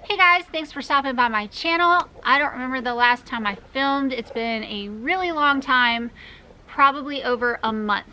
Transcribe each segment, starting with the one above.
Hey guys, thanks for stopping by my channel. I don't remember the last time I filmed. It's been a really long time, probably over a month.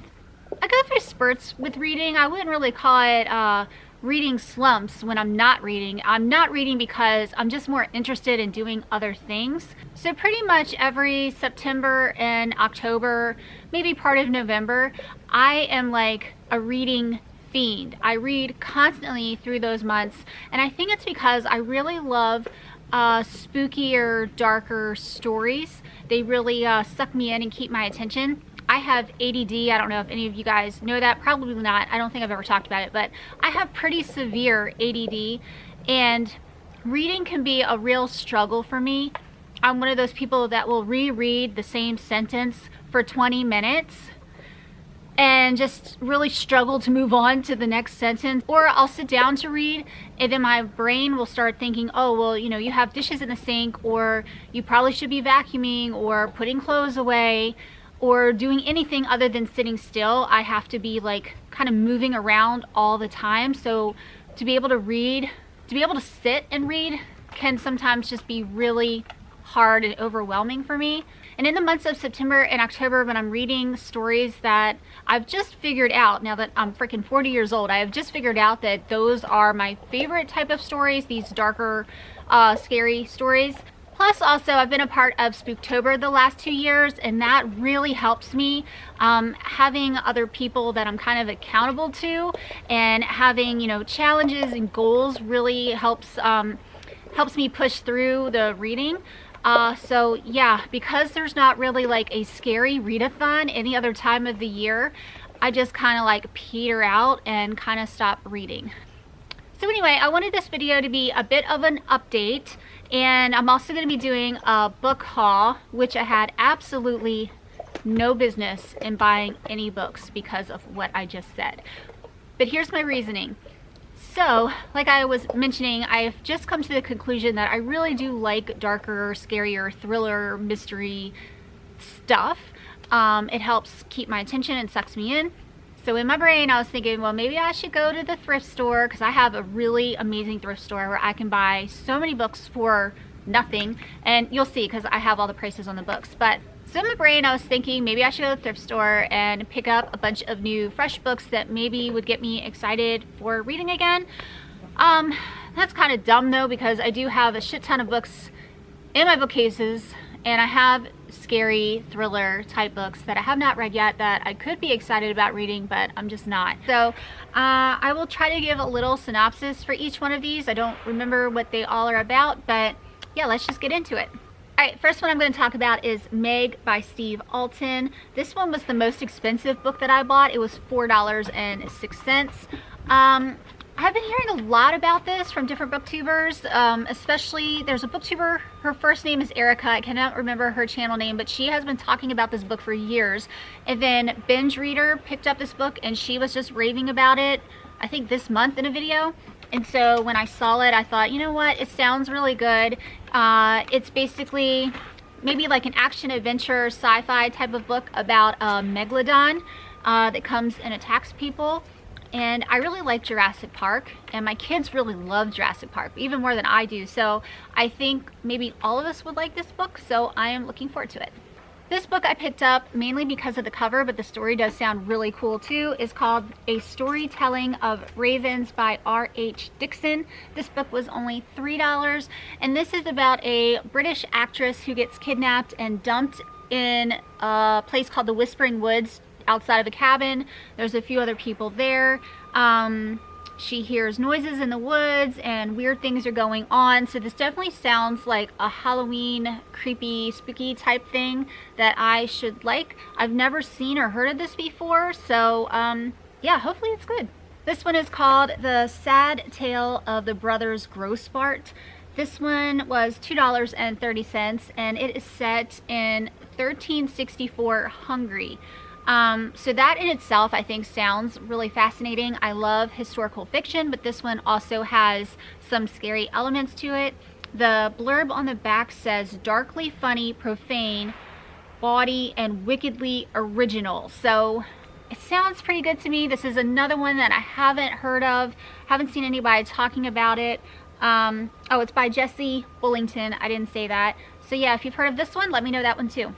I go through spurts with reading. I wouldn't really call it reading slumps when I'm not reading. I'm not reading because I'm just more interested in doing other things. So pretty much every September and October, maybe part of November, I am like a reading fiend. I read constantly through those months, and I think it's because I really love spookier, darker stories. They really suck me in and keep my attention. I have ADD. I don't know if any of you guys know that. Probably not. I don't think I've ever talked about it, but I have pretty severe ADD, and reading can be a real struggle for me. I'm one of those people that will reread the same sentence for 20 minutes and just really struggle to move on to the next sentence. Or I'll sit down to read and then my brain will start thinking, oh, well, you know, you have dishes in the sink, or you probably should be vacuuming or putting clothes away or doing anything other than sitting still. I have to be like kind of moving around all the time. So to be able to read, to be able to sit and read can sometimes just be really hard and overwhelming for me. And in the months of September and October, when I'm reading stories that I've just figured out, now that I'm freaking 40 years old, I have just figured out that those are my favorite type of stories, these darker, scary stories. Plus also, I've been a part of Spooktober the last 2 years, and that really helps me. Having other people that I'm kind of accountable to and having, you know, challenges and goals really helps me push through the reading. So yeah, because there's not really like a scary readathon any other time of the year, I just kind of like peter out and kind of stop reading. So anyway, I wanted this video to be a bit of an update, and I'm also going to be doing a book haul, which I had absolutely no business in buying any books because of what I just said. But here's my reasoning. So, like I was mentioning, I've just come to the conclusion that I really do like darker, scarier, thriller, mystery stuff. It helps keep my attention and sucks me in. So in my brain, I was thinking, well, maybe I should go to the thrift store, because I have a really amazing thrift store where I can buy so many books for nothing. And you'll see, because I have all the prices on the books. But so in my brain, I was thinking maybe I should go to the thrift store and pick up a bunch of new fresh books that maybe would get me excited for reading again. That's kind of dumb though, because I do have a shit ton of books in my bookcases, and I have scary thriller type books that I have not read yet that I could be excited about reading, but I'm just not. So I will try to give a little synopsis for each one of these. I don't remember what they all are about, but yeah, let's just get into it. Alright, first one I'm going to talk about is Meg by Steve Alten. This one was the most expensive book that I bought. It was $4.06. I've been hearing a lot about this from different booktubers, especially there's a booktuber, her first name is Erica. I cannot remember her channel name, but she has been talking about this book for years. And then Binge Reader picked up this book and she was just raving about it, I think this month in a video. And so when I saw it, I thought, you know what, it sounds really good. It's basically maybe like an action-adventure sci-fi type of book about a megalodon that comes and attacks people. And I really like Jurassic Park, and my kids really love Jurassic Park, even more than I do. So I think maybe all of us would like this book, so I am looking forward to it. This book I picked up mainly because of the cover, but the story does sound really cool too. It's called A Storytelling of Ravens by R.H. Dixon. This book was only $3, and this is about a British actress who gets kidnapped and dumped in a place called the Whispering Woods outside of a cabin. There's a few other people there. She hears noises in the woods and weird things are going on. So this definitely sounds like a Halloween creepy spooky type thing that I should like. I've never seen or heard of this before, so yeah, hopefully it's good. This one is called The Sad Tale of the Brothers Grossbart. This one was $2.30, and it is set in 1364 Hungary. So that in itself I think sounds really fascinating. I love historical fiction, but this one also has some scary elements to it. The blurb on the back says darkly funny, profane, bawdy, and wickedly original. So it sounds pretty good to me. This is another one that I haven't heard of, haven't seen anybody talking about it. Oh, it's by Jesse Bullington. I didn't say that. So yeah, if you've heard of this one, let me know that one too.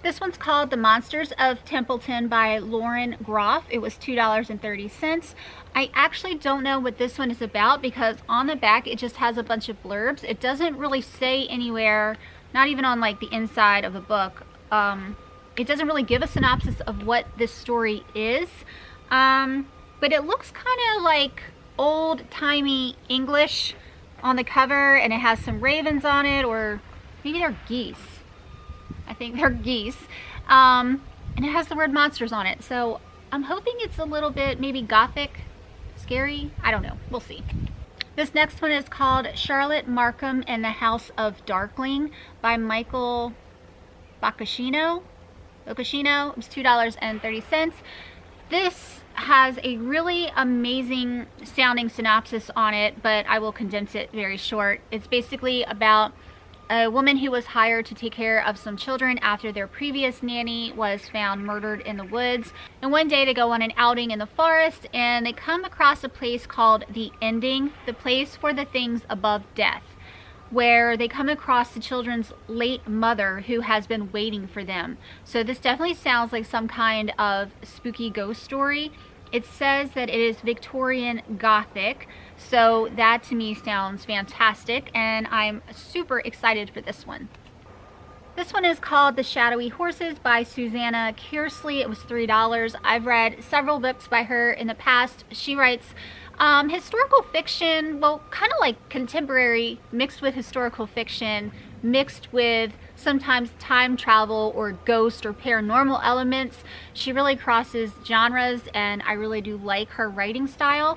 This one's called The Monsters of Templeton by Lauren Groff. It was $2.30. I actually don't know what this one is about because on the back it just has a bunch of blurbs. It doesn't really say anywhere, not even on like the inside of the book. It doesn't really give a synopsis of what this story is. But it looks kind of like old-timey English on the cover, and it has some ravens on it, or maybe they're geese. I think they're geese. And it has the word monsters on it. So I'm hoping it's a little bit maybe gothic, scary. I don't know. We'll see. This next one is called Charlotte Markham and the House of Darkling by Michael Boccacino. It was $2.30. This has a really amazing sounding synopsis on it, but I will condense it very short. It's basically about a woman who was hired to take care of some children after their previous nanny was found murdered in the woods. And one day they go on an outing in the forest and they come across a place called The Ending, the place for the things above death, where they come across the children's late mother who has been waiting for them. So this definitely sounds like some kind of spooky ghost story. It says that it is Victorian Gothic, so that to me sounds fantastic, and I'm super excited for this one. This one is called The Shadowy Horses by Susanna Kearsley. It was $3. I've read several books by her in the past. She writes historical fiction, well, kind of like contemporary mixed with historical fiction, mixed with sometimes time travel or ghost or paranormal elements. She really crosses genres, and I really do like her writing style.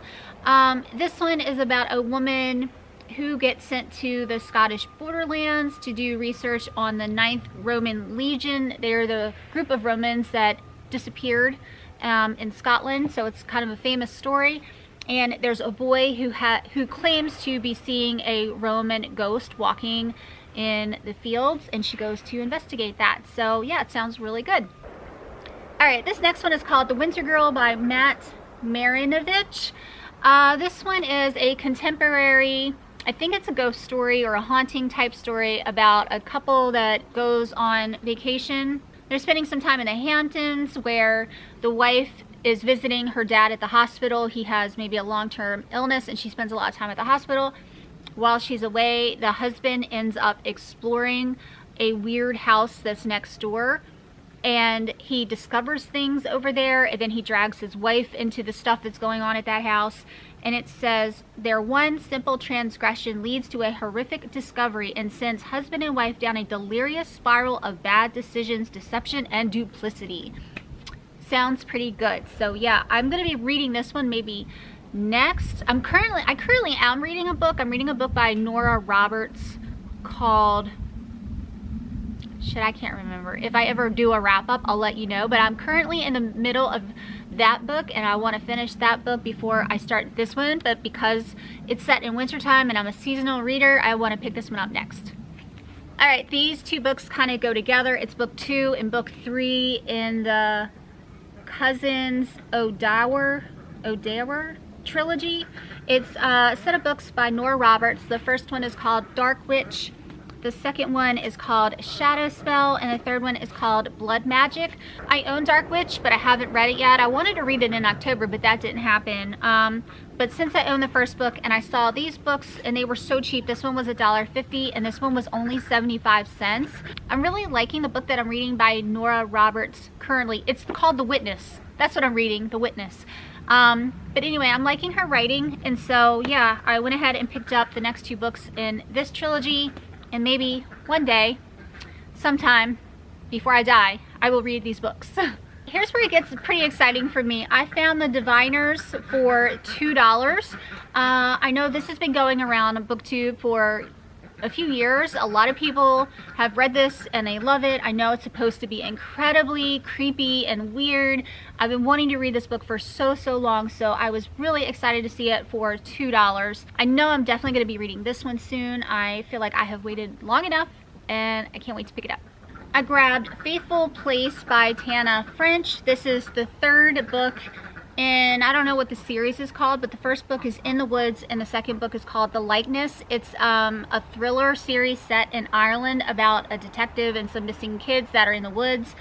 This one is about a woman who gets sent to the Scottish borderlands to do research on the 9th Roman Legion. They're the group of Romans that disappeared in Scotland, so it's kind of a famous story. And there's a boy who claims to be seeing a Roman ghost walking in the fields, and she goes to investigate that. So yeah, it sounds really good. Alright, this next one is called The Winter Girl by Matt Marinovich. This one is a contemporary, I think it's a ghost story or a haunting type story about a couple that goes on vacation. They're spending some time in the Hamptons where the wife is visiting her dad at the hospital. He has maybe a long-term illness and she spends a lot of time at the hospital. While she's away, the husband ends up exploring a weird house that's next door, and he discovers things over there, and then he drags his wife into the stuff that's going on at that house. And it says, their one simple transgression leads to a horrific discovery and sends husband and wife down a delirious spiral of bad decisions, deception, and duplicity. Sounds pretty good. So yeah, I'm gonna be reading this one maybe next. I currently am reading a book. I'm reading a book by Nora Roberts called, I can't remember. If I ever do a wrap-up, I'll let you know. But I'm currently in the middle of that book, and I want to finish that book before I start this one. But because it's set in wintertime and I'm a seasonal reader, I want to pick this one up next. Alright, these two books kind of go together. It's book 2 and book 3 in the Cousins O'Dower trilogy. It's a set of books by Nora Roberts. The first one is called Dark Witch. The second one is called Shadow Spell, and the third one is called Blood Magic. I own Dark Witch, but I haven't read it yet. I wanted to read it in October, but that didn't happen. But since I own the first book and I saw these books and they were so cheap, this one was $1.50 and this one was only 75 cents. I'm really liking the book that I'm reading by Nora Roberts currently. It's called The Witness. That's what I'm reading, The Witness. But anyway, I'm liking her writing, and so yeah, I went ahead and picked up the next 2 books in this trilogy, and maybe one day, sometime before I die, I will read these books. Here's where it gets pretty exciting for me. I found The Diviners for $2. I know this has been going around on BookTube for a few years. A lot of people have read this and they love it. I know it's supposed to be incredibly creepy and weird. I've been wanting to read this book for so long, so I was really excited to see it for $2. I know I'm definitely going to be reading this one soon. I feel like I have waited long enough and I can't wait to pick it up. I grabbed Faithful Place by Tana French. This is the 3rd book And I don't know what the series is called, but the first book is In the Woods and the second book is called The Likeness. It's a thriller series set in Ireland about a detective and some missing kids that are in the woods.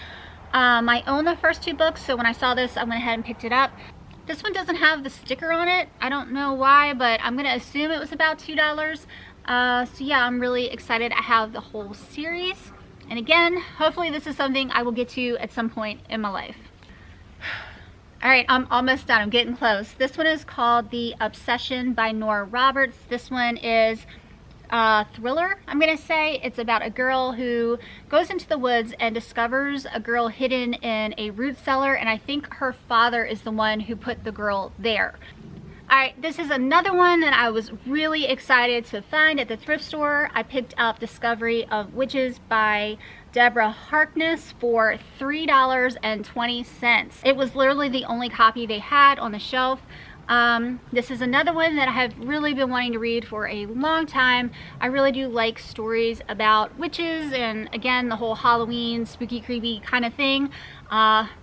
I own the first 2 books, so when I saw this, I went ahead and picked it up. This one doesn't have the sticker on it. I don't know why, but I'm gonna assume it was about $2. So yeah, I'm really excited. I have the whole series. And again, hopefully this is something I will get to at some point in my life. All right, I'm almost done. I'm getting close. This one is called The Obsession by Nora Roberts. This one is a thriller, I'm gonna say. It's about a girl who goes into the woods and discovers a girl hidden in a root cellar, and I think her father is the one who put the girl there. All right, this is another one that I was really excited to find at the thrift store. I picked up Discovery of Witches by Deborah Harkness for $3.20. It was literally the only copy they had on the shelf. This is another one that I have really been wanting to read for a long time. I really do like stories about witches, and again, the whole Halloween, spooky, creepy kind of thing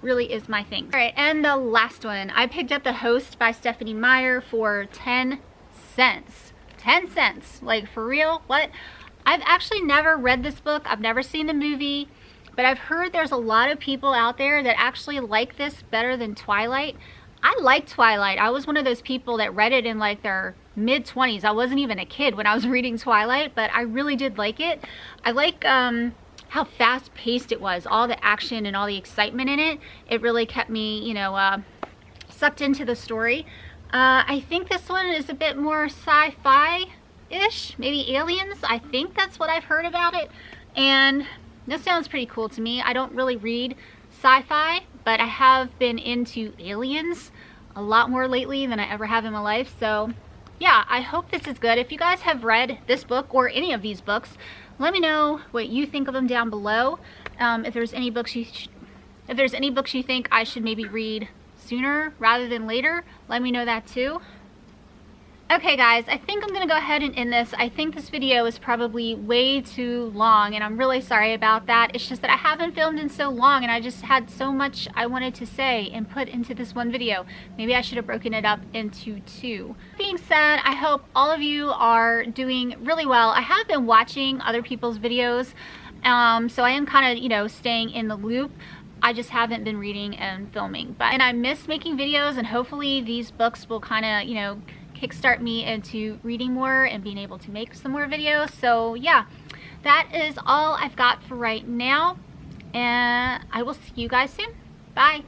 really is my thing. All right, and the last one, I picked up The Host by Stephanie Meyer for 10 cents. 10 cents, like for real, what? I've actually never read this book. I've never seen the movie, but I've heard there's a lot of people out there that actually like this better than Twilight. I like Twilight. I was one of those people that read it in like their mid-20s. I wasn't even a kid when I was reading Twilight, but I really did like it. I like how fast-paced it was, all the action and all the excitement in it. It really kept me, you know, sucked into the story. I think this one is a bit more sci-fi-ish, maybe aliens. I think that's what I've heard about it, and this sounds pretty cool to me. I don't really read sci-fi, but I have been into aliens a lot more lately than I ever have in my life. So yeah, I hope this is good. If you guys have read this book or any of these books, let me know what you think of them down below. If there's any books you think I should maybe read sooner rather than later, let me know that too. Okay guys, I think I'm gonna go ahead and end this. I think this video is probably way too long, and I'm really sorry about that. It's just that I haven't filmed in so long, and I just had so much I wanted to say and put into this one video. Maybe I should have broken it up into 2. That being said, I hope all of you are doing really well. I have been watching other people's videos, so I am kind of, you know, staying in the loop. I just haven't been reading and filming, and I miss making videos, and hopefully these books will kind of, you know, kickstart me into reading more and being able to make some more videos. So yeah, that is all I've got for right now, and I will see you guys soon. Bye.